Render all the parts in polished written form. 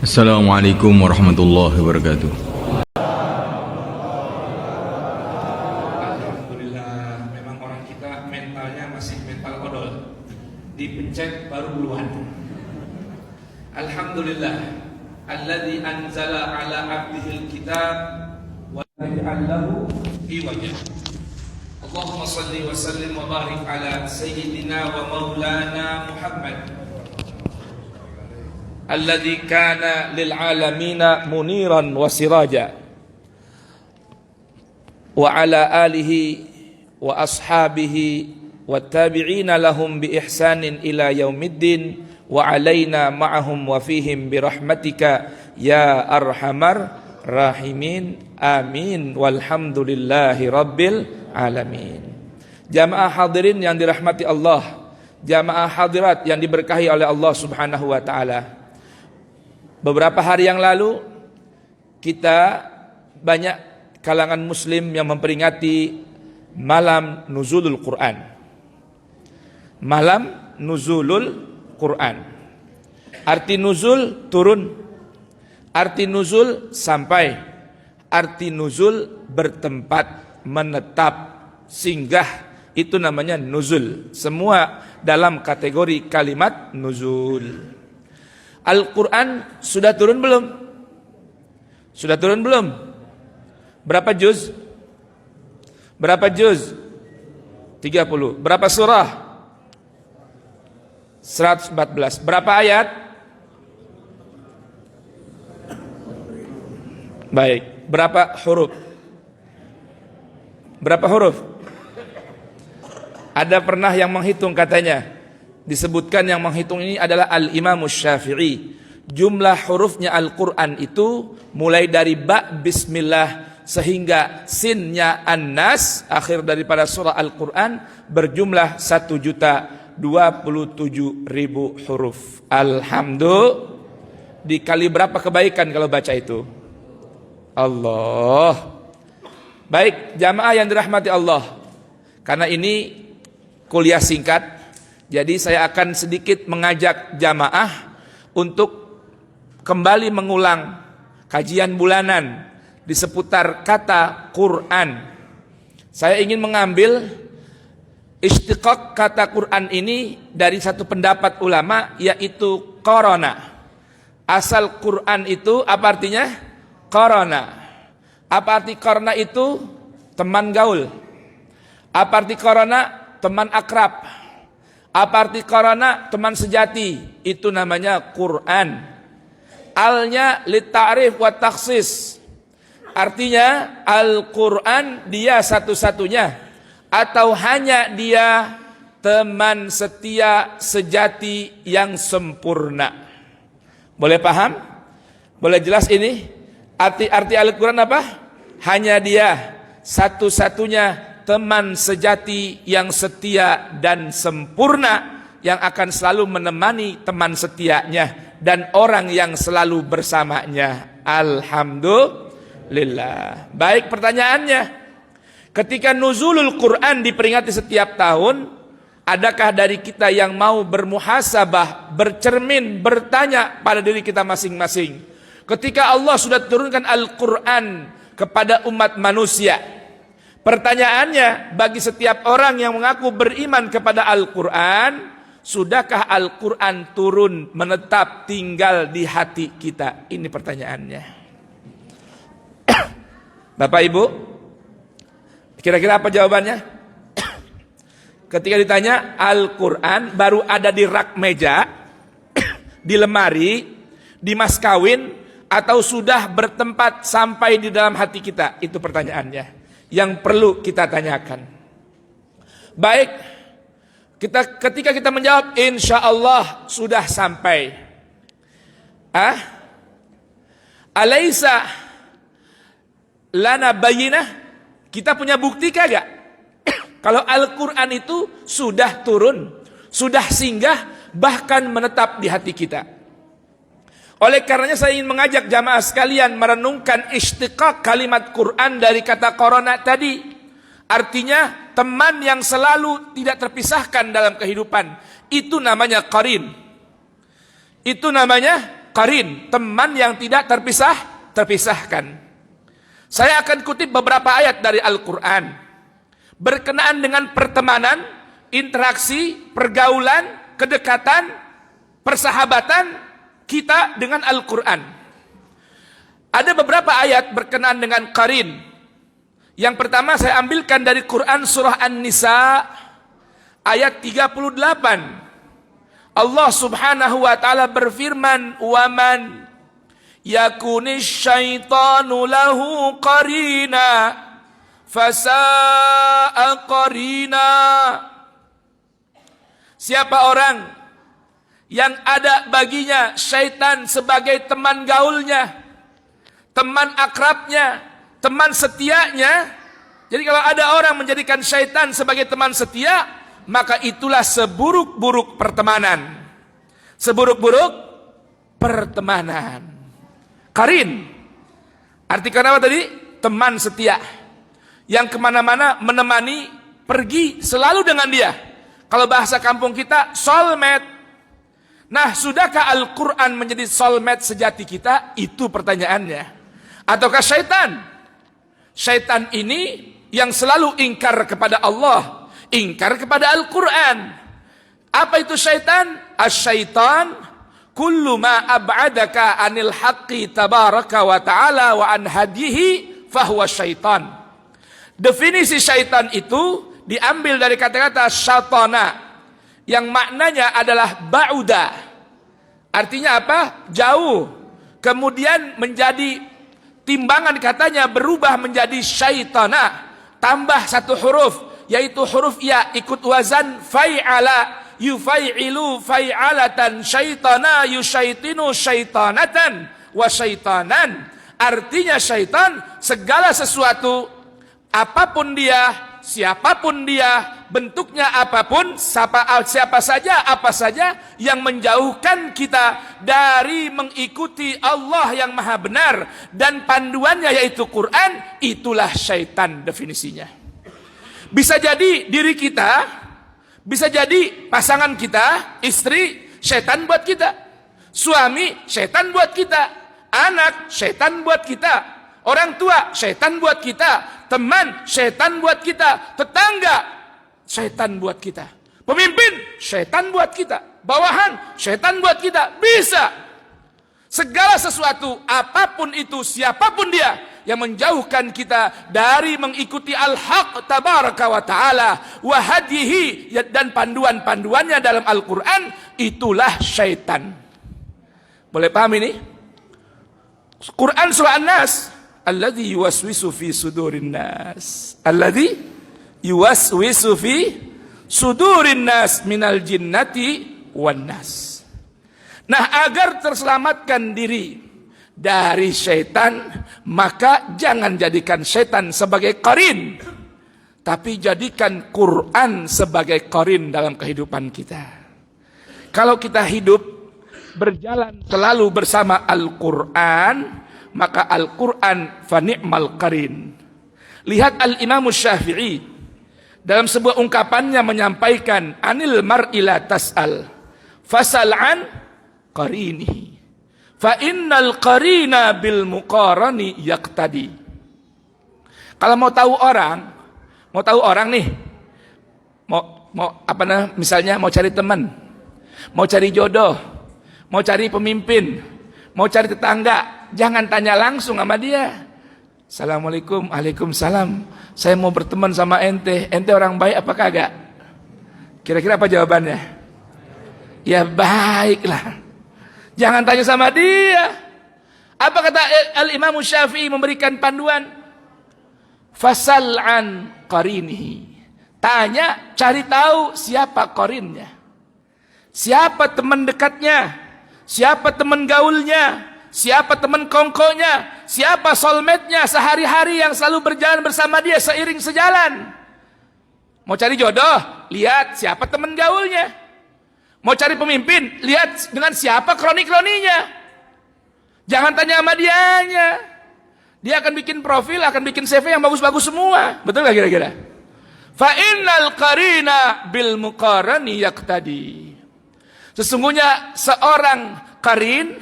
Assalamualaikum warahmatullahi wabarakatuh. Alhamdulillah, memang orang kita mentalnya masih mental odol, dipencet baru duluan. Alhamdulillah, alladzi anzala ala abdihil kitab wa ja'alahu iwaja. Allahumma salli wa sallim wa barik ala sayyidina wa maulana Muhammad alladzi kana lil alamina muniran wa siraja wa ala alihi wa ashabihi wa tabi'ina lahum bi ihsanin ila yaumiddin wa alaina ma'ahum wa fihim bi rahmatika ya arhamar rahimin amin walhamdulillahi rabbil alamin. Jamaah hadirin yang dirahmati Allah, jamaah hadirat yang diberkahi oleh Allah Subhanahu wa taala. Beberapa hari yang lalu kita banyak kalangan muslim yang memperingati malam nuzulul Quran. Malam nuzulul Quran. Arti nuzul turun, arti nuzul sampai, arti nuzul bertempat, menetap, singgah, itu namanya nuzul. Semua dalam kategori kalimat nuzul. Al-Quran sudah turun belum? Sudah turun belum? Berapa juz? Berapa juz? 30. Berapa surah? 114. Berapa ayat? Baik. Berapa huruf? Berapa huruf? Ada pernah yang menghitung katanya. Disebutkan yang menghitung ini adalah Al-Imam Syafi'i. Jumlah hurufnya Al-Quran itu mulai dari ba bismillah sehingga sinnya an-nas, akhir daripada surah Al-Quran, berjumlah 1.027.000 huruf. Alhamdulillah. Dikali berapa kebaikan kalau baca itu? Allah. Baik, jamaah yang dirahmati Allah, karena ini kuliah singkat, jadi saya akan sedikit mengajak jamaah untuk kembali mengulang kajian bulanan di seputar kata Quran. Saya ingin mengambil istiqaq kata Quran ini dari satu pendapat ulama, yaitu korona. Asal Quran itu apa artinya? Korona. Apa arti korona itu? Teman gaul. Apa arti korona? Teman akrab. Apa arti korona? Teman sejati. Itu namanya Quran. Alnya litta'rif wa takhsis. Artinya Al-Quran dia satu-satunya, atau hanya dia teman setia sejati yang sempurna. Boleh paham? Boleh jelas ini? Arti Al-Quran apa? Hanya dia satu-satunya teman sejati yang setia dan sempurna, yang akan selalu menemani teman setianya dan orang yang selalu bersamanya. Alhamdulillah. Baik, pertanyaannya, ketika nuzulul Quran diperingati setiap tahun, adakah dari kita yang mau bermuhasabah, bercermin, bertanya pada diri kita masing-masing? Ketika Allah sudah turunkan Al-Quran kepada umat manusia, pertanyaannya bagi setiap orang yang mengaku beriman kepada Al-Quran, sudahkah Al-Quran turun, menetap, tinggal di hati kita? Ini pertanyaannya. Bapak Ibu, kira-kira apa jawabannya? Ketika ditanya, Al-Quran baru ada di rak meja, di lemari, di mas kawin, atau sudah bertempat sampai di dalam hati kita? Itu pertanyaannya yang perlu kita tanyakan. Baik, ketika kita menjawab insya Allah sudah sampai, alaisa lana bayinah, kita punya bukti kagak kalau Al-Quran itu sudah turun, sudah singgah, bahkan menetap di hati kita? Oleh karenanya saya ingin mengajak jamaah sekalian merenungkan istiqaq kalimat Quran dari kata korona tadi. Artinya teman yang selalu tidak terpisahkan dalam kehidupan. Itu namanya qarin. Itu namanya qarin, teman yang tidak terpisahkan. Saya akan kutip beberapa ayat dari Al-Quran berkenaan dengan pertemanan, interaksi, pergaulan, kedekatan, persahabatan kita dengan Al-Quran. Ada beberapa ayat berkenaan dengan qarin. Yang pertama saya ambilkan dari Quran surah An-Nisa ayat 38. Allah Subhanahu wa taala berfirman, "Wa man yakunis syaitanu lahu qarina fasa'a qarina." Siapa orang yang ada baginya syaitan sebagai teman gaulnya, teman akrabnya, teman setianya. Jadi kalau ada orang menjadikan syaitan sebagai teman setia, maka itulah seburuk-buruk pertemanan. Seburuk-buruk pertemanan. Qarin, artikan apa tadi? Teman setia, yang kemana-mana menemani, pergi selalu dengan dia. Kalau bahasa kampung kita, soulmate. Nah, sudahkah Al-Quran menjadi soulmate sejati kita? Itu pertanyaannya. Ataukah syaitan? Syaitan ini yang selalu ingkar kepada Allah, ingkar kepada Al-Quran. Apa itu syaitan? As-syaitan kullu ma ab'adaka anil haqqi tabaraka wa ta'ala wa an hadihi fahuwa syaitan. Definisi syaitan itu diambil dari kata-kata syatana, yang maknanya adalah ba'uda. Artinya apa? Jauh. Kemudian menjadi timbangan katanya berubah menjadi syaitana. Tambah satu huruf, yaitu huruf ya, ikut wazan fai'ala. Yufai'ilu fai'alatan, syaitana yusyaitinu syaitanatan wa syaitanan. Artinya syaitan segala sesuatu, apapun dia, siapapun dia, bentuknya apapun, siapa saja, apa saja yang menjauhkan kita dari mengikuti Allah yang maha benar dan panduannya yaitu Quran, itulah syaitan definisinya. Bisa jadi diri kita, bisa jadi pasangan kita, istri, syaitan buat kita. Suami, syaitan buat kita. Anak, syaitan buat kita. Orang tua, syaitan buat kita. Teman, syaitan buat kita. Tetangga, syaitan buat kita. Pemimpin, syaitan buat kita. Bawahan, syaitan buat kita. Bisa. Segala sesuatu, apapun itu, siapapun dia, yang menjauhkan kita dari mengikuti al-haq tabaraka wa ta'ala wa hadihi, dan panduan-panduannya dalam Al-Quran, itulah syaitan. Boleh paham ini? Quran surah An-Nas, alladzi yuwaswisu fi sudurin nas, alladzi yuwaswisu fi sudurin nas minal jinnati wan nas. Nah, agar terselamatkan diri dari syaitan, maka jangan jadikan syaitan sebagai qarin, tapi jadikan Quran sebagai qarin dalam kehidupan kita. Kalau kita hidup berjalan selalu bersama Al-Quran, maka Al-Quran fa ni'mal qarin. Lihat Al-Imam Syafi'i dalam sebuah ungkapannya menyampaikan, anil mar'i la tas'al fasal'an qarinihi fa innal qarina bil muqarani yaqtadi. Kalau mau tahu orang nih, misalnya mau cari teman, mau cari jodoh, mau cari pemimpin, mau cari tetangga, jangan tanya langsung sama dia. Assalamualaikum, waalaikumsalam, saya mau berteman sama ente orang baik apa kagak? Kira-kira apa jawabannya? Ya baiklah. Jangan tanya sama dia. Apa kata Al-Imam Syafi'i memberikan panduan? Fasal'an qarinihi. Tanya, cari tahu siapa qarinnya. Siapa teman dekatnya? Siapa teman gaulnya? Siapa teman kongkonya? Siapa soulmate-nya sehari-hari yang selalu berjalan bersama dia seiring sejalan? Mau cari jodoh? Lihat siapa teman gaulnya. Mau cari pemimpin, lihat dengan siapa kroni-kroninya. Jangan tanya sama dianya. Dia akan bikin profil, akan bikin CV yang bagus-bagus semua. Betul gak kira-kira? Fa innal qarina bil muqarani yaqtadi. Sesungguhnya seorang qarin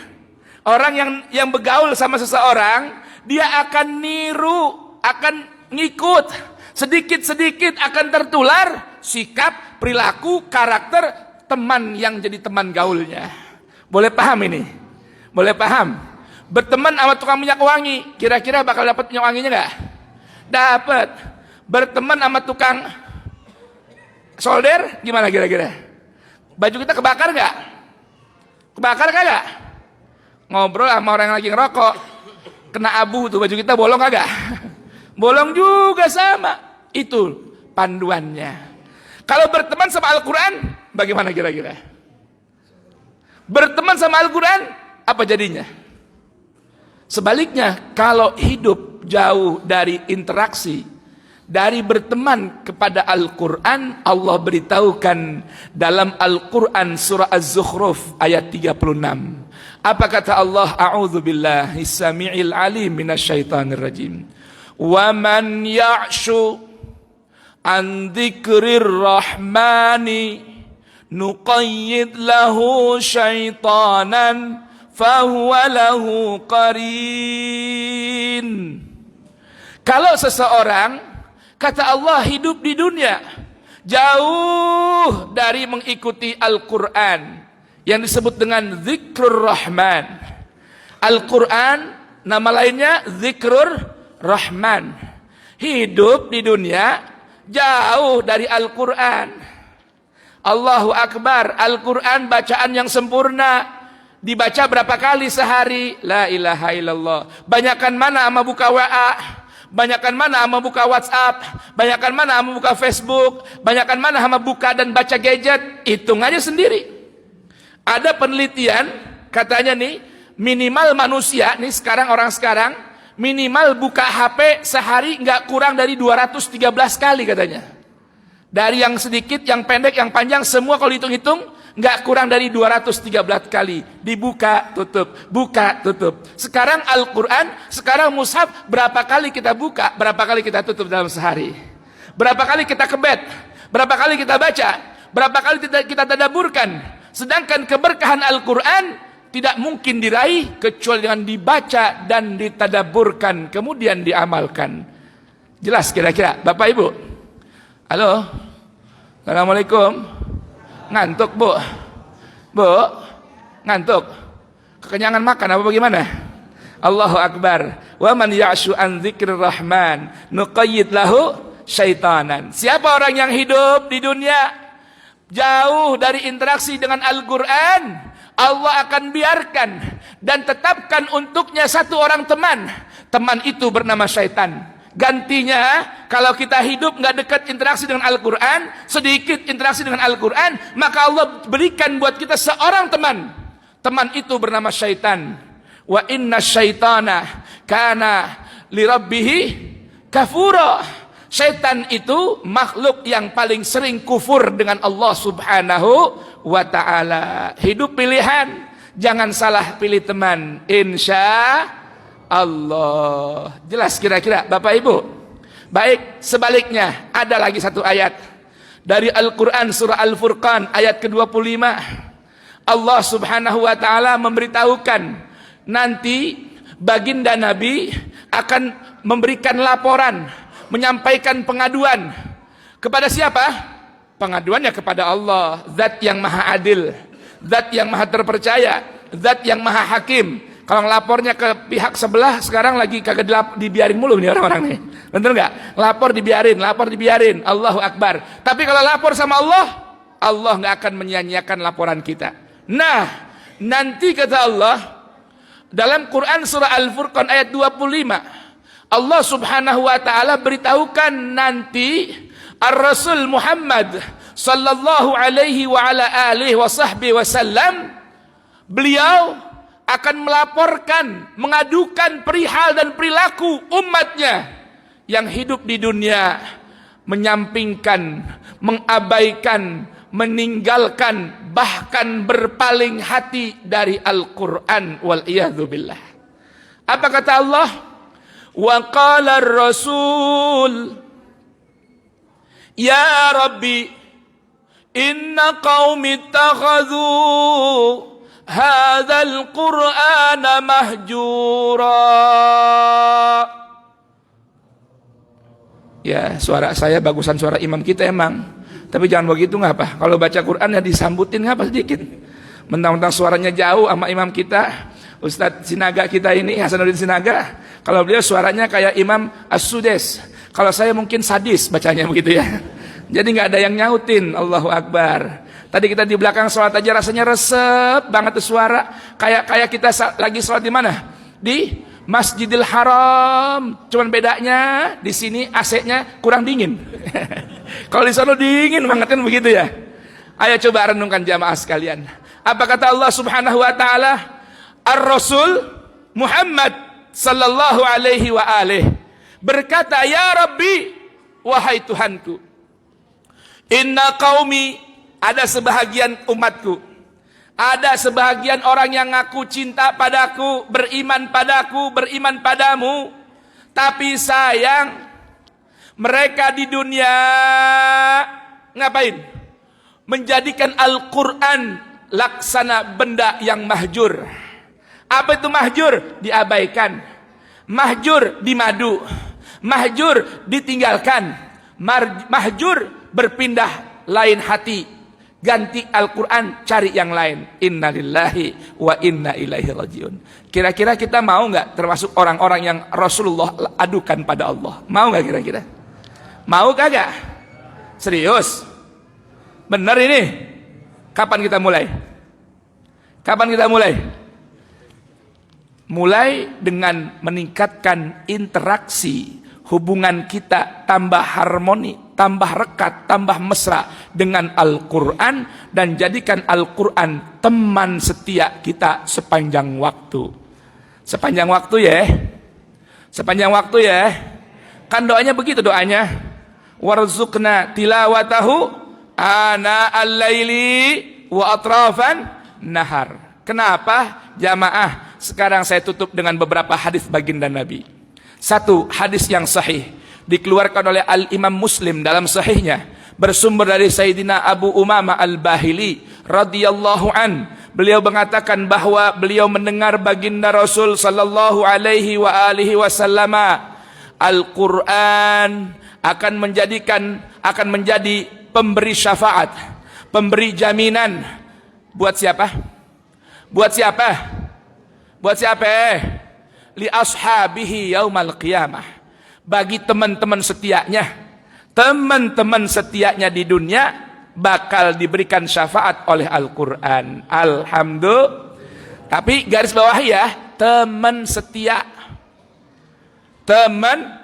Orang yang bergaul sama seseorang, dia akan niru, akan ngikut, sedikit-sedikit akan tertular sikap, perilaku, karakter teman yang jadi teman gaulnya. Boleh paham ini? Boleh paham? Berteman sama tukang minyak wangi, kira-kira bakal dapat minyak wanginya nggak? Dapat. Berteman sama tukang solder, gimana kira-kira? Baju kita kebakar nggak? Kebakar kagak? Ngobrol sama orang yang lagi ngerokok, kena abu tuh baju kita, bolong kagak? Bolong juga sama. Itu panduannya. Kalau berteman sama Al-Quran, bagaimana kira-kira? Berteman sama Al-Quran, apa jadinya? Sebaliknya, kalau hidup jauh dari interaksi, dari berteman kepada Al-Quran, Allah beritahukan dalam Al-Quran surah Az-Zukhruf ayat 36. Apa kata Allah? A'udzu billahi samii'il alim minasyaitonir rajim. Wa man ya'shu an dzikrir rahmani nuqayyid lahu syaitanan fahuwa lahu qarin. Kalau seseorang, kata Allah, hidup di dunia jauh dari mengikuti Al-Quran yang disebut dengan Zikrur Rahman. Al-Quran nama lainnya Zikrur Rahman. Hidup di dunia jauh dari Al-Quran. Allahu Akbar. Al-Quran bacaan yang sempurna. Dibaca berapa kali sehari? La ilaha illallah. Banyakan mana ama buka WA, banyakan mana ama buka WhatsApp, banyakan mana ama buka Facebook, banyakan mana ama buka dan baca gadget. Hitung aja sendiri. Ada penelitian katanya nih, minimal manusia nih sekarang, orang sekarang minimal buka HP sehari nggak kurang dari 213 kali katanya. Dari yang sedikit, yang pendek, yang panjang, semua kalau hitung-hitung nggak kurang dari 213 kali. Dibuka, tutup, buka, tutup. Sekarang Al-Quran, sekarang mushaf, berapa kali kita buka, berapa kali kita tutup dalam sehari? Berapa kali kita kebet? Berapa kali kita baca? Berapa kali kita tadaburkan? Sedangkan keberkahan Al-Quran tidak mungkin diraih kecuali dengan dibaca dan ditadaburkan, kemudian diamalkan. Jelas kira-kira, Bapak Ibu? Halo? Assalamualaikum. Ngantuk, Bu? Bu? Ngantuk? Kekenyangan makan apa bagaimana? Allahu Akbar. Wa man ya'shu an dzikrir rahman nuqayyid lahu syaitanan. Siapa orang yang hidup di dunia jauh dari interaksi dengan Al-Quran, Allah akan biarkan dan tetapkan untuknya satu orang teman. Teman itu bernama syaitan. Gantinya, kalau kita hidup nggak dekat interaksi dengan Al-Quran, sedikit interaksi dengan Al-Quran, maka Allah berikan buat kita seorang teman. Teman itu bernama syaitan. Wa inna syaitana kana lirabbihi kafura. Syaitan itu makhluk yang paling sering kufur dengan Allah subhanahu wa ta'ala. Hidup pilihan, jangan salah pilih teman, insya Allah. Jelas kira-kira Bapak Ibu? Baik, sebaliknya ada lagi satu ayat dari Al-Quran surah Al-Furqan ayat ke-25. Allah subhanahu wa ta'ala memberitahukan nanti baginda Nabi akan memberikan laporan, menyampaikan pengaduan kepada siapa? Pengaduannya kepada Allah, zat yang maha adil, zat yang maha terpercaya, zat yang maha hakim. Kalau lapornya ke pihak sebelah, sekarang lagi kagak dibiarin mulu nih orang-orang nih. Betul nggak? Lapor dibiarin. Allahu Akbar. Tapi kalau lapor sama Allah, Allah nggak akan menyia-nyiakan laporan kita. Nah, nanti kata Allah dalam Quran surah Al-Furqan ayat 25, Allah subhanahu wa ta'ala beritahukan nanti Ar-Rasul Muhammad sallallahu alaihi wa ala alihi wa sahbihi wasallam, beliau akan melaporkan, mengadukan perihal dan perilaku umatnya yang hidup di dunia menyampingkan, mengabaikan, meninggalkan, bahkan berpaling hati dari Al-Quran wal-iyadzubillah. Apa kata Allah? Wa qala ar-rasul ya Rabbi inna qaumi ittakhadhu hadzal qur'ana mahjura. Ya, suara saya bagusan suara imam kita emang. Tapi jangan begitu, nggak apa. Kalau baca Quran ya disambutin nggak apa sedikit. Mentang-mentang suaranya jauh sama imam kita, Ustadz Sinaga kita ini, Hasanuddin Sinaga. Kalau beliau suaranya kayak Imam As-Sudes. Kalau saya mungkin sadis bacanya begitu ya. Jadi nggak ada yang nyautin. Allahu Akbar. Tadi kita di belakang sholat aja rasanya resep banget tuh suara. Kayak kita lagi sholat di mana? Di Masjidil Haram. Cuman bedanya di sini AC-nya kurang dingin. Kalau di sana dingin banget kan begitu ya. Ayo coba renungkan jamaah sekalian. Apa kata Allah Subhanahu wa taala? Ar-Rasul Muhammad sallallahu alaihi wa alihi berkata, ya Rabbi, wahai Tuhanku, inna qaumi, ada sebahagian umatku, ada sebahagian orang yang ngaku cinta padaku, beriman padamu, tapi sayang mereka di dunia ngapain? Menjadikan Al-Quran laksana benda yang mahjur. Apa itu mahjur? Diabaikan. Mahjur dimadu. Mahjur ditinggalkan. Mahjur berpindah lain hati. Ganti Al-Quran, cari yang lain. Innalillahi wa inna ilaihi rajiun. Kira-kira kita mau nggak termasuk orang-orang yang Rasulullah adukan pada Allah? Mau nggak kira-kira? Mau kagak? Serius? Benar ini? Kapan kita mulai? Kapan kita mulai? Mulai dengan meningkatkan interaksi hubungan kita, tambah harmoni, tambah rekat, tambah mesra dengan Al-Quran, dan jadikan Al-Quran teman setia kita sepanjang waktu. Sepanjang waktu ya. Sepanjang waktu ya. Kan doanya begitu doanya. Warzuqna tilawatahu ana al-laili wa atrafan nahar. Kenapa jamaah? Sekarang saya tutup dengan beberapa hadis baginda Nabi. Satu, hadis yang sahih dikeluarkan oleh Al-Imam Muslim dalam sahihnya, bersumber dari Sayyidina Abu Umamah Al-Bahili radhiyallahu an. Beliau mengatakan bahwa beliau mendengar baginda Rasul sallallahu alaihi wa alihi wasallam, Al-Quran akan menjadi pemberi syafaat, pemberi jaminan buat siapa? Buat siapa? Buat siapa? Li ashabihi yaumal qiyamah. Bagi teman-teman setianya. Teman-teman setianya di dunia bakal diberikan syafaat oleh Al-Quran. Alhamdulillah. Tapi garis bawah ya, teman setia. Teman,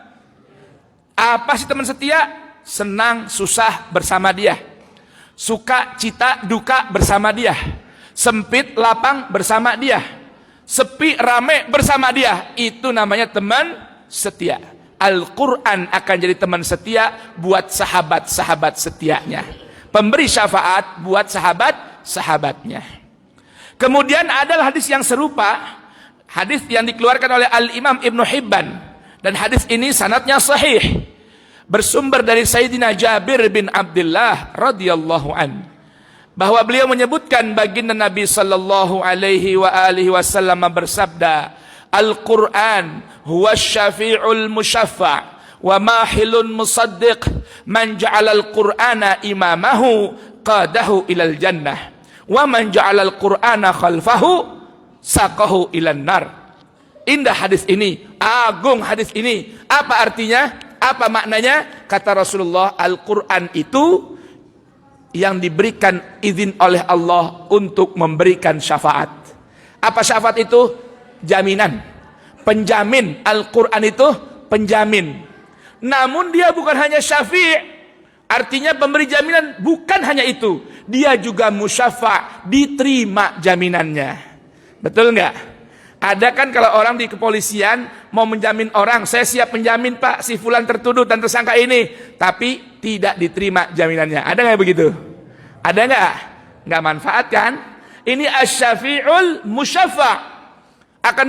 apa sih teman setia? Senang, susah bersama dia. Suka, cita, duka bersama dia. Sempit, lapang bersama dia. Sepi, rame bersama dia. Itu namanya teman setia. Al-Quran akan jadi teman setia buat sahabat-sahabat setianya. Pemberi syafaat buat sahabat-sahabatnya. Kemudian ada hadis yang serupa. Hadis yang dikeluarkan oleh Al-Imam Ibnu Hibban. Dan hadis ini sanadnya sahih. Bersumber dari Sayyidina Jabir bin Abdullah radhiyallahu an. Bahwa beliau menyebutkan baginda Nabi sallallahu alaihi wa alihi wasallam bersabda, Al-Quran huwa syafi'ul musyaffa' wa mahilun musaddiq man ja'ala al-Qur'ana imamahu qadahu ilal jannah wa man ja'ala al-Qur'ana khalfahu saqahu ilan nar. Indah hadis ini, agung hadis ini. Apa artinya? Apa maknanya? Kata Rasulullah, Al-Quran itu yang diberikan izin oleh Allah untuk memberikan syafaat. Apa syafaat itu? Jaminan, penjamin. Al-Quran itu penjamin. Namun dia bukan hanya syafi', artinya pemberi jaminan. Bukan hanya itu, dia juga musyafa', diterima jaminannya. Betul nggak? Ada kan kalau orang di kepolisian mau menjamin orang, saya siap menjamin pak si fulan tertuduh dan tersangka ini, tapi tidak diterima jaminannya. Ada nggak begitu? Ada nggak? Nggak manfaat kan? Ini asy-syafi'ul musyafa' akan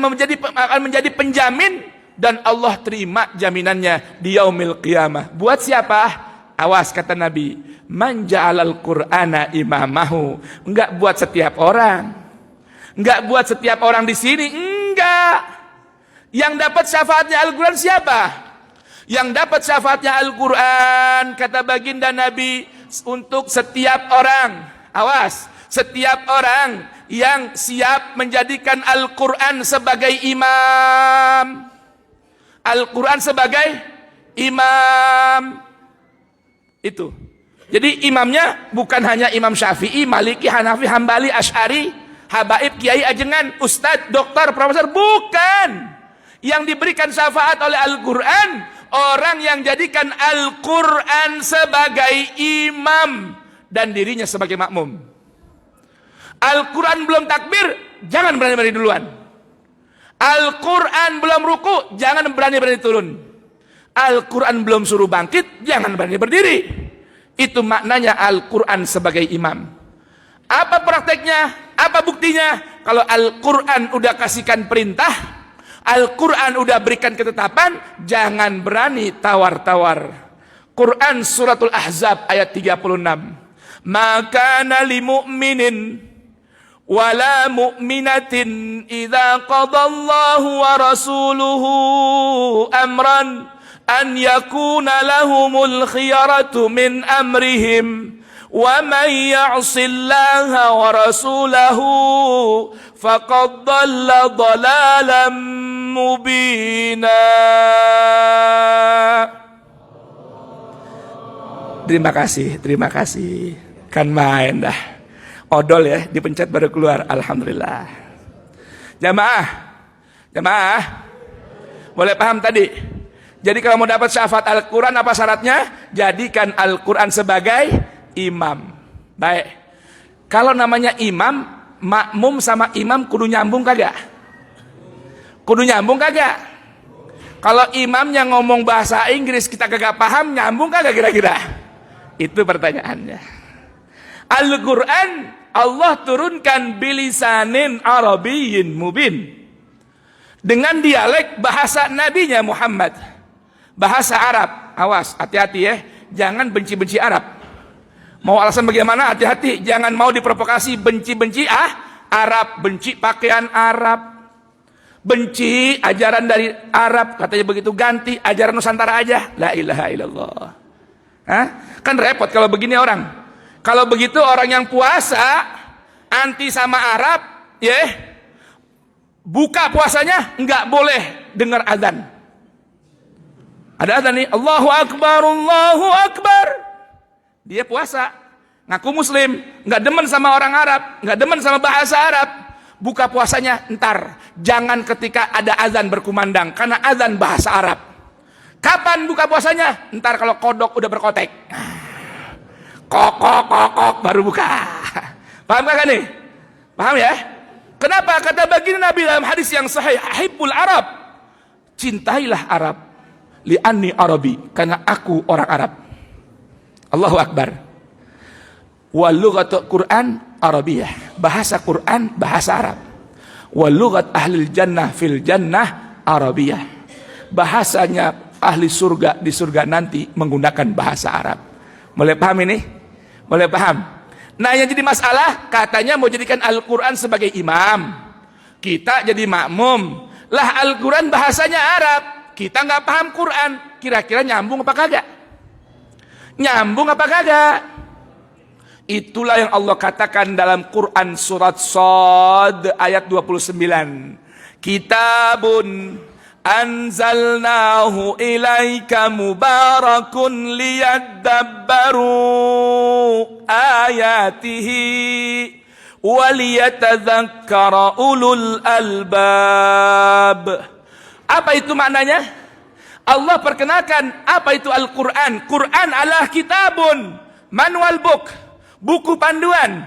menjadi penjamin dan Allah terima jaminannya di yaumil qiyamah. Buat siapa? Awas kata Nabi, man ja'alal Qur'ana imamahu. Enggak buat setiap orang. Enggak buat setiap orang di sini, enggak. Yang dapat syafaatnya Al-Quran siapa? Yang dapat syafaatnya Al-Quran, kata baginda Nabi, untuk setiap orang. Awas, setiap orang yang siap menjadikan Al-Quran sebagai imam. Al-Quran sebagai imam. Itu. Jadi imamnya bukan hanya Imam Syafi'i, Maliki, Hanafi, Hambali, Asy'ari, habaib, kiai, ajengan, ustadz, dokter, profesor. Bukan. Yang diberikan syafaat oleh Al-Quran, orang yang jadikan Al-Quran sebagai imam dan dirinya sebagai makmum. Al-Quran belum takbir, jangan berani-berani duluan. Al-Quran belum ruku, jangan berani-berani turun. Al-Quran belum suruh bangkit, jangan berani berdiri. Itu maknanya Al-Quran sebagai imam. Apa prakteknya? Apa buktinya? Kalau Al-Quran udah kasihkan perintah, Al-Quran udah berikan ketetapan, jangan berani tawar-tawar. Quran suratul Ahzab ayat 36. Maka li mu'minin wala mu'minatin idza qadallahu wa rasuluhu amran an yakuna lahumul khiyaratu min amrihim wa man ya'sillaha wa rasulahu faqad dhalla dhalalan mubina. Terima kasih. Kan main dah. Odol ya, dipencet baru keluar. Alhamdulillah. Jamaah, boleh paham tadi? Jadi kalau mau dapat syafaat Al-Quran, apa syaratnya? Jadikan Al-Quran sebagai imam. Baik. Kalau namanya imam, makmum sama imam kudu nyambung kagak? Kudu nyambung kagak? Kalau imamnya ngomong bahasa Inggris kita kagak paham, nyambung kagak kira-kira? Itu pertanyaannya. Al-Quran Allah turunkan bilisanin Arabiyyin mubin, dengan dialek bahasa nabinya Muhammad, bahasa Arab. Awas, hati-hati ya, jangan benci-benci Arab. Mau alasan bagaimana, hati-hati, jangan mau diprovokasi benci-benci Arab, benci pakaian Arab, benci ajaran dari Arab, katanya begitu, ganti ajaran Nusantara aja. La ilaha illallah. Kan repot kalau begini orang. Kalau begitu orang yang puasa anti sama Arab, ya, buka puasanya nggak boleh dengar azan. Ada azan nih, Allahu Akbar, Allahu Akbar. Dia puasa, ngaku Muslim, nggak demen sama orang Arab, nggak demen sama bahasa Arab. Buka puasanya ntar, jangan ketika ada azan berkumandang, karena azan bahasa Arab. Kapan buka puasanya? Ntar kalau kodok udah berkotek. Kok baru buka. Paham gak nih? Paham ya? Kenapa kata baginda Nabi dalam hadis yang sahih, ahibbul Arab, cintailah Arab, li'anni Arabi, karena aku orang Arab. Allahu Akbar. Wa lughatul Quran Arabiyah, bahasa Quran bahasa Arab. Wa lughat ahlil jannah fil jannah Arabiyah, bahasanya ahli surga di surga nanti menggunakan bahasa Arab. Mulai paham ini? Mulai paham? Nah, yang jadi masalah, katanya mau jadikan Al-Quran sebagai imam, kita jadi makmum. Lah Al-Quran bahasanya Arab, kita nggak paham Quran, kira-kira nyambung apa kagak? Nyambung apa kagak? Itulah yang Allah katakan dalam Quran surat Shad ayat 29. Kitabun anzalnahu ilaika mubarakun liyadabbaru ayatihi waliyatadzakkara ulul albab. Apa itu maknanya? Allah perkenalkan apa itu Al-Quran. Quran adalah kitabun, manual book, buku panduan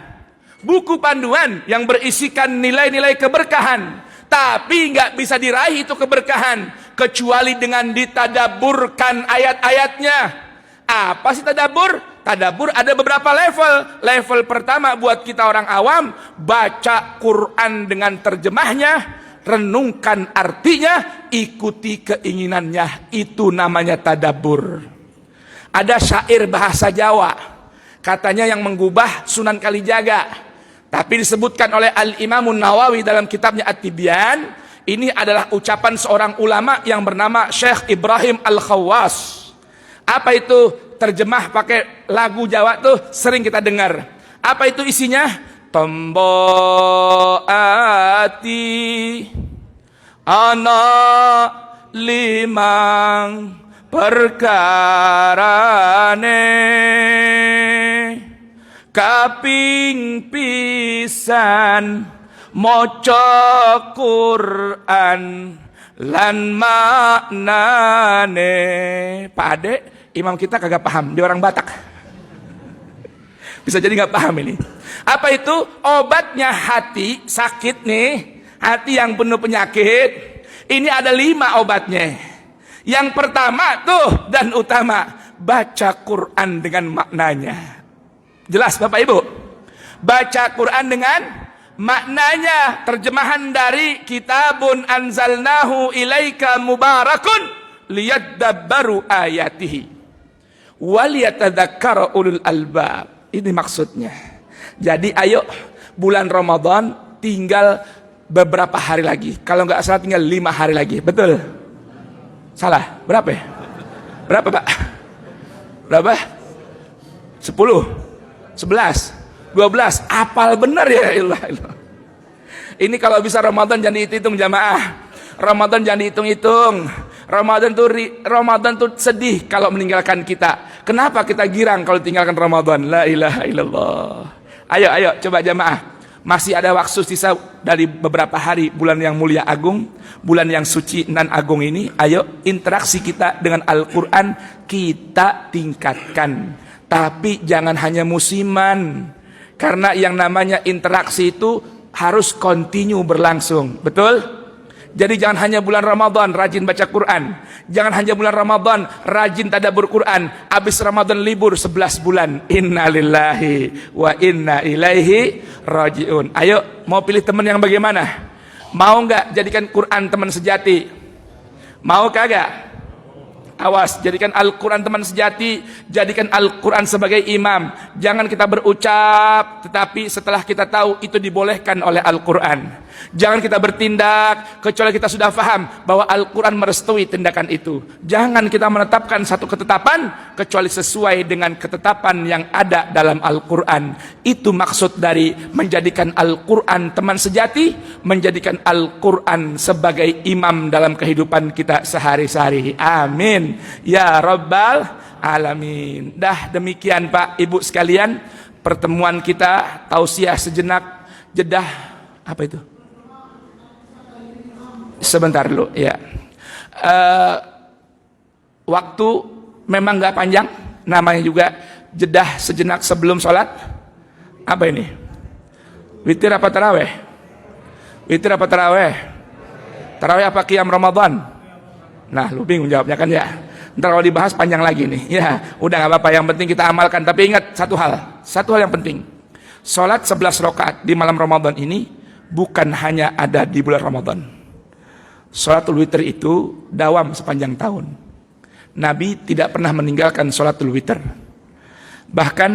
yang berisikan nilai-nilai keberkahan. Tapi nggak bisa diraih itu keberkahan kecuali dengan ditadaburkan ayat-ayatnya. Apa sih tadabur? Tadabur ada beberapa level. Level pertama buat kita orang awam, baca Quran dengan terjemahnya, renungkan artinya, ikuti keinginannya. Itu namanya tadabur. Ada syair bahasa Jawa, katanya yang menggubah Sunan Kalijaga. Tapi disebutkan oleh Al-Imam Nawawi dalam kitabnya At-Tibyan, ini adalah ucapan seorang ulama yang bernama Syekh Ibrahim Al-Khawwas. Apa itu? Terjemah pakai lagu Jawa tuh sering kita dengar. Apa itu isinya? Tombo ati ana limang perkarane, kaping pisan maca Quran lan maknane. Pak Ade, imam kita kagak paham, dia orang Batak. Bisa jadi nggak paham ini. Apa itu? Obatnya hati sakit nih, hati yang penuh penyakit. Ini ada 5 obatnya. Yang pertama tuh dan utama, baca Quran dengan maknanya. Jelas Bapak Ibu? Baca Quran dengan maknanya. Terjemahan dari kitabun anzalnahu ilaika mubarakun liyadabbaru ayatihi waliyatadzakkara ulul albab. Ini maksudnya. Jadi ayo, bulan Ramadan tinggal beberapa hari lagi. Kalau nggak salah tinggal 5 hari lagi. Betul? Salah? Berapa ya? Berapa Pak? Berapa? 10? 11? 12? Apal benar ya ilah. Ini kalau bisa Ramadan jangan dihitung jamaah. Ramadan jangan dihitung-hitung. Ramadan tuh sedih kalau meninggalkan kita. Kenapa kita girang kalau tinggalkan Ramadan? La ilaha illallah. Ayo coba jamaah. Masih ada waktu sisa dari beberapa hari bulan yang mulia agung, bulan yang suci nan agung ini. Ayo interaksi kita dengan Al-Quran kita tingkatkan. Tapi jangan hanya musiman. Karena yang namanya interaksi itu harus continue berlangsung. Betul? Jadi jangan hanya bulan Ramadan rajin baca Quran. Jangan hanya bulan Ramadan rajin tadabbur Quran. Habis Ramadan libur 11 bulan. Innalillahi wa inna ilaihi rajiun. Ayo, mau pilih teman yang bagaimana? Mau nggak jadikan Quran teman sejati? Mau kagak? Awas, jadikan Al-Quran teman sejati, jadikan Al-Quran sebagai imam. Jangan kita berucap, tetapi setelah kita tahu itu dibolehkan oleh Al-Quran. Jangan kita bertindak, kecuali kita sudah paham bahwa Al-Quran merestui tindakan itu. Jangan kita menetapkan satu ketetapan, kecuali sesuai dengan ketetapan yang ada dalam Al-Quran. Itu maksud dari menjadikan Al-Quran teman sejati, menjadikan Al-Quran sebagai imam dalam kehidupan kita sehari-hari. Amin. Ya Rabbal Alamin. Dah demikian Pak Ibu sekalian, pertemuan kita tausiah sejenak, jedah apa itu? Sebentar dulu ya. Waktu memang nggak panjang, namanya juga jedah sejenak sebelum sholat. Apa ini? Witir apa taraweh? Witir apa taraweh? Taraweh apa qiyam Ramadan? Nah, lu bingung jawabnya kan ya. Ntar kalau dibahas panjang lagi nih. Ya, udah nggak apa-apa. Yang penting kita amalkan. Tapi ingat satu hal yang penting. Sholat 11 rakaat di malam Ramadan ini bukan hanya ada di bulan Ramadan. Sholatul witir itu dawam sepanjang tahun. Nabi tidak pernah meninggalkan sholatul witir. Bahkan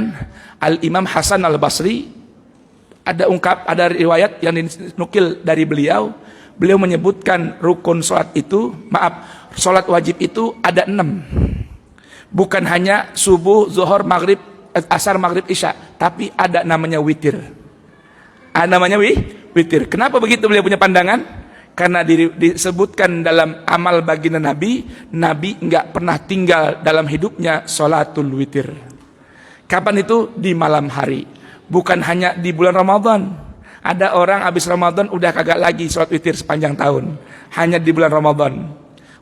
Al-Imam Hasan Al-Basri ada riwayat yang dinukil dari beliau. Beliau menyebutkan rukun sholat itu, sholat wajib itu ada 6. Bukan hanya subuh, zuhur, maghrib, asar, maghrib, isya. Tapi ada namanya witir. Ada namanya witir. Kenapa begitu beliau punya pandangan? Karena disebutkan dalam amal baginda Nabi, Nabi nggak pernah tinggal dalam hidupnya sholatul witir. Kapan itu? Di malam hari. Bukan hanya di bulan Ramadan. Ada orang habis Ramadan udah kagak lagi sholat witir sepanjang tahun. Hanya di bulan Ramadan.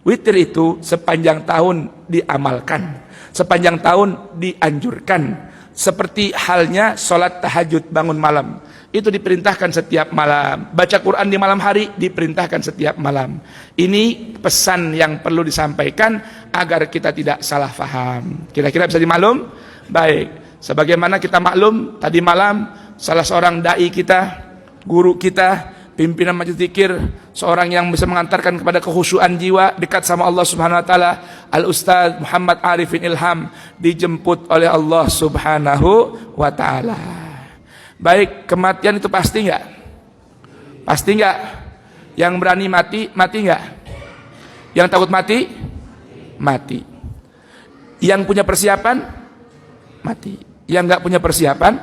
Witir itu sepanjang tahun diamalkan. Sepanjang tahun dianjurkan. Seperti halnya sholat tahajud bangun malam. Itu diperintahkan setiap malam. Baca Quran di malam hari diperintahkan setiap malam. Ini pesan yang perlu disampaikan agar kita tidak salah faham. Kira-kira bisa dimaklum? Baik. Sebagaimana kita maklum tadi malam salah seorang dai kita, guru kita, pimpinan majelis zikir, seorang yang bisa mengantarkan kepada kekhusyuan jiwa dekat sama Allah Subhanahu wa taala, Al-Ustaz Muhammad Arifin Ilham dijemput oleh Allah Subhanahu wa taala. Baik, kematian itu pasti nggak? Pasti nggak? Yang berani mati, mati nggak? Yang takut mati, mati. Yang punya persiapan, mati. Yang nggak punya persiapan,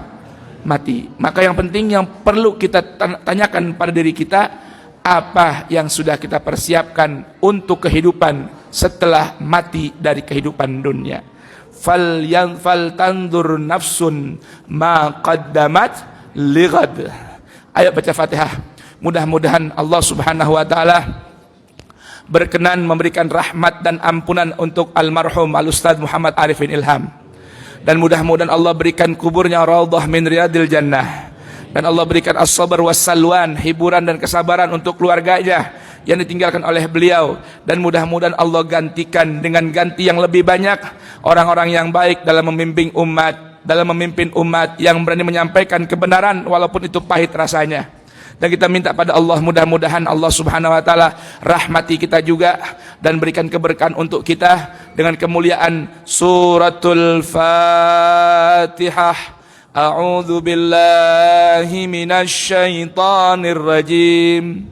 mati. Maka yang penting yang perlu kita tanyakan pada diri kita, apa yang sudah kita persiapkan untuk kehidupan setelah mati dari kehidupan dunia. Fal tandur nafsun ma qaddamat lighad. Ayo baca Fatihah. Mudah-mudahan Allah Subhanahu wa taala berkenan memberikan rahmat dan ampunan untuk almarhum Al-Ustaz Muhammad Arifin Ilham. Dan mudah-mudahan Allah berikan kuburnya raudhah min riyadil jannah. Dan Allah berikan as-sabar was-salwan, hiburan dan kesabaran untuk keluarganya yang ditinggalkan oleh beliau. Dan mudah-mudahan Allah gantikan dengan ganti yang lebih banyak orang-orang yang baik dalam memimpin umat, yang berani menyampaikan kebenaran walaupun itu pahit rasanya. Dan kita minta pada Allah, mudah-mudahan Allah Subhanahu wa taala rahmati kita juga dan berikan keberkahan untuk kita dengan kemuliaan suratul Fatihah. A'udzu billahi minasy syaithanir rajim.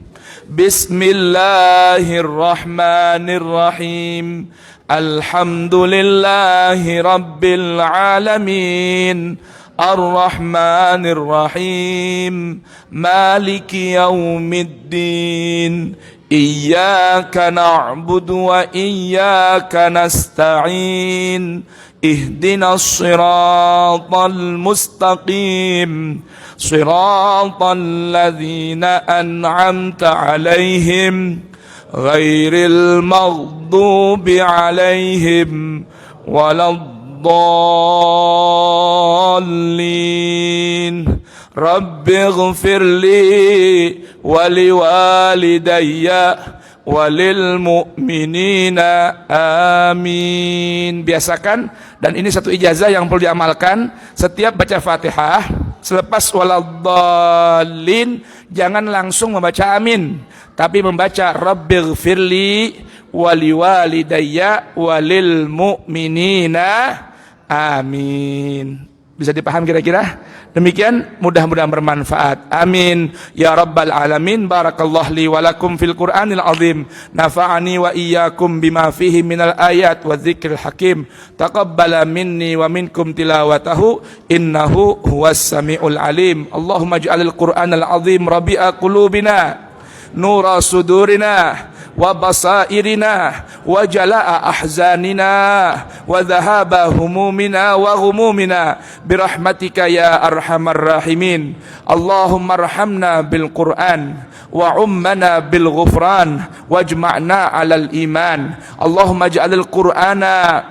Bismillahirrahmanirrahim. Alhamdulillahi rabbil alamin. Ar-Rahmanir Rahim. Maliki yaumiddin. Iyyaka na'budu wa iyyaka nasta'in. Ihdinas siratal mustaqim. Siratal ladzina an'amta 'alaihim ghairil maghdubi 'alaihim waladdallin. Rabbi ighfirli wa liwalidayya walil mu'minina amin. Biasakan, dan ini satu ijazah yang perlu diamalkan, setiap baca Fatihah selepas waladdallin jangan langsung membaca amin, tapi membaca rabbighfirli wa liwalidayya walil mu'minina amin. Bisa dipaham kira-kira? Demikian, mudah-mudahan bermanfaat. Amin ya rabbal alamin. Barakallahu li wa lakum fil Qur'anil azim. Nafa'ani wa iyyakum bima fihi minal ayat wa dzikril hakim. Taqabbala minni wa minkum tilawatahu innahu huwas samiul alim. Allahumma ij'alil Qur'anal azim rabi'a qulubina, nura sudurina, wa basairina, wa jalaa ahzanina, wa dhahaba humumina wa ghumumina birahmatika ya arhamar rahimin. Allahumma arhamna bil Qur'an wa ummana bil ghufran wajma'na 'alal iman. Allahumma ij'alil Qur'ana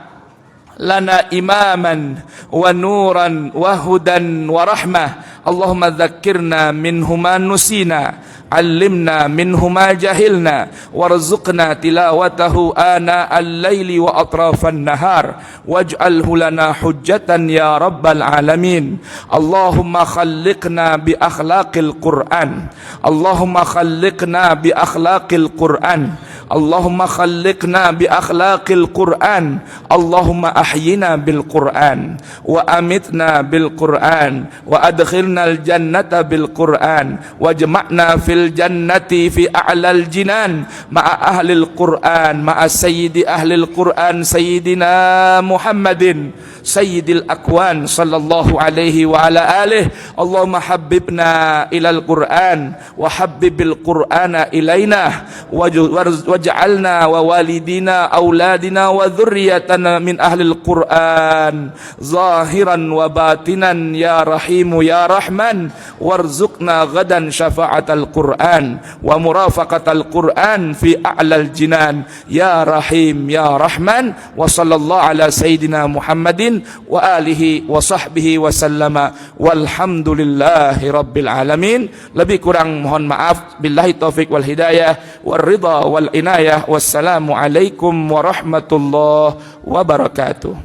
lana imaman wa nuran wa hudan wa rahmah. Allahumma dzakkirna minhu ma nusina, allimna minhu ma jahilna, warzuqna tilawatahu ana al-laili wa atrafan nahar, waj'alhu lana hujjatan ya rabbal alamin. Allahumma khalliqna bi akhlaqil Qur'an. Allahumma khalliqna bi akhlaqil Qur'an. Allahumma khalliqna bi akhlaqil Qur'an. Allahumma ahyina bil Qur'an wa amitna bil Qur'an wa adkhilna al jannata bil Qur'an wajma'na fil jannati fi a'lal jinan ma'a ahlil Qur'an ma'a sayyidi ahlil Qur'an sayyidina Muhammadin sayyidil akwan sallallahu alaihi wa ala alihi. Allahumma habbibna ilal Qur'an wa habbibil Qur'ana ilaina waj'alna wa walidina auladina wa dhurriyyatana min ahlil Qur'an zahiran wa batinan ya rahimu ya rahman. Warzuqna gadan syafa'atal Qur'an wa murafaqatal Qur'an fi a'lal jinan ya rahim ya rahman. Wa sallallahu ala sayyidina Muhammadin wa alihi wa sahbihi wa sallama walhamdulillahi rabbil alamin. Lebih kurang mohon maaf. Billahi taufik wal hidayah wal ridha wal inayah. Wassalamu alaikum warahmatullahi wabarakatuh.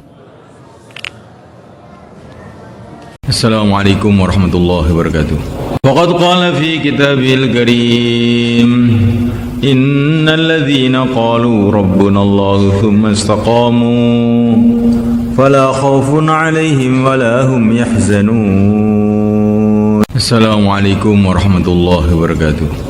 Assalamualaikum warahmatullahi wabarakatuh. Faqad qala fi kitabil karim innal ladzina qalu rabbuna Allah thumma istaqamu fala khaufun alaihim wala hum yahzanun. Assalamualaikum warahmatullahi wabarakatuh.